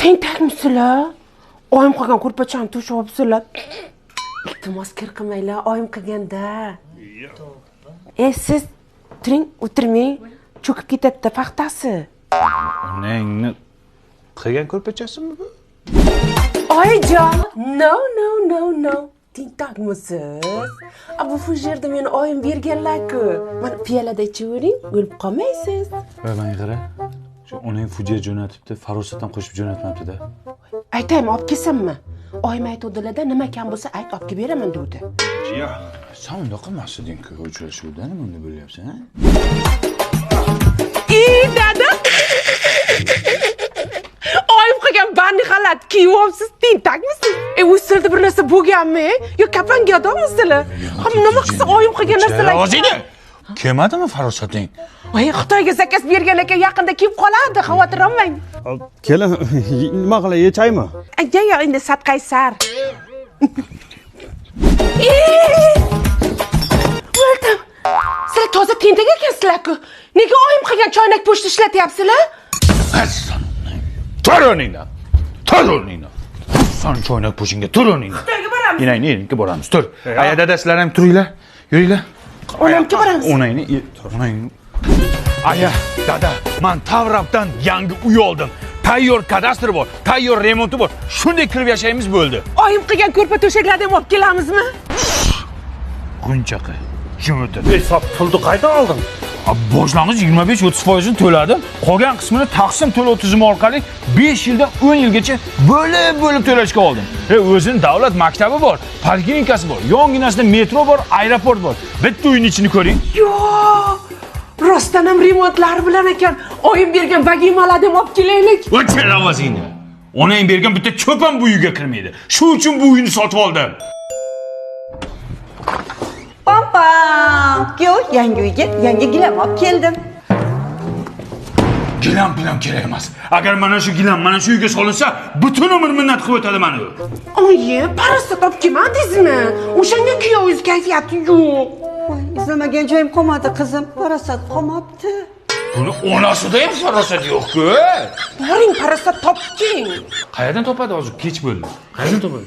Tentakmisizlar? Oyim qilgan ko'rpachani to'shib olibsizlar. Iltimos kir qilmanglar, oyim qilganda. Siz turing, o'tirmang. Cho'kib ketadi paxtasi. Onangni qilgan ko'rpachasimi bu? Oyijon, no. Tentakmisiz? Bu fujerda meni oyim berganlar-ku. Mana piyolada ichavering, o'lib qolmaysiz. Va menga qara. Shu onang fujia jo'natibdi, farosatdan qo'shib jo'natmabdi-da. Aytaymi, olib kelsammi? Oyim aytuvdilar-da, nima kam bo'lsa ayt, olib kelib beraman degdi. Ya, sen unda qilmasding-ku uchrashuvda, nima unda bo'lyapsan, ha? Dada! Oyim qilgan bandi xalat kiyib olibsiz, tentakmisiz? O'sirda bir narsa bo'lganmi? Yo kapanga odammisizlar? Nima qilsa oyim qilgan narsalar. O'zingni kelmadimi farosating? Xitoyga zakaz bergan ekan, yaqinda kelib qoladi, xavotir olmang. Kelin, nima qilay, yechaymi? Yo, endi sadqaysar. O'ldim. Sizlar toza tentak ekansizlar-ku. Nega oyim qilgan choynak po'shti ishlatyapsizlar? Tur o'rningdan. Sen choynak po'shingga tur o'rningdan. Xitoyga boramiz. Inangni boramiz, tur. Aya dadasizlar ham turinglar. Yuringlar. Onamga boramiz. Onangni. Aya, dada, men Tavrabdan yangi uy oldim. Tayyor kadastr bor, tayyor remonti bor. Shunday kirib yashaymiz bo'ldi. Oyim qilgan ko'rpa to'shaklarni ham olib kelamizmi? Qunchaqa. Kim o'tir? Hisob pulni qaydan olding? Boshlang'ich 25-30% to'ladim. Qolgan qismini taqsim to'lov tizimi orqali 5 yildan 10 yilgacha bo'lib to'lashga oldim. O'zining davlat maktabi bor, poliklinikasi bor, yonginasida metro bor, aeroport bor. Bitta uyning ichini ko'ring. Yo! Rostdan ham remontlar bilan ekan. Oyim bergan vagimalarni ham olib kelaylik. O'chir ovozingni. Onang bergan bitta cho'p ham bu uyga kirmaydi. Shu uchun bu uyni sotib oldim. Pam, yangi uyga yangi gilam olib keldim. Gilam bilan kerak emas. Agar mana shu gilam mana shu uyga solinsa, butun umr minnat qilib o'tadi meni. Oyi, parastat olib kelmadingizmi? O'shanga kuyovingiz kayfiyati yo'q. Voy, izlamagan joyim qolmadi qizim. Parasat qolmabdi. Buni onasida ham farosat yo'q-ku. Boring, parastat toping. Qayerdan topadi hozir? Kech bo'ldi. Qayerdan topadi?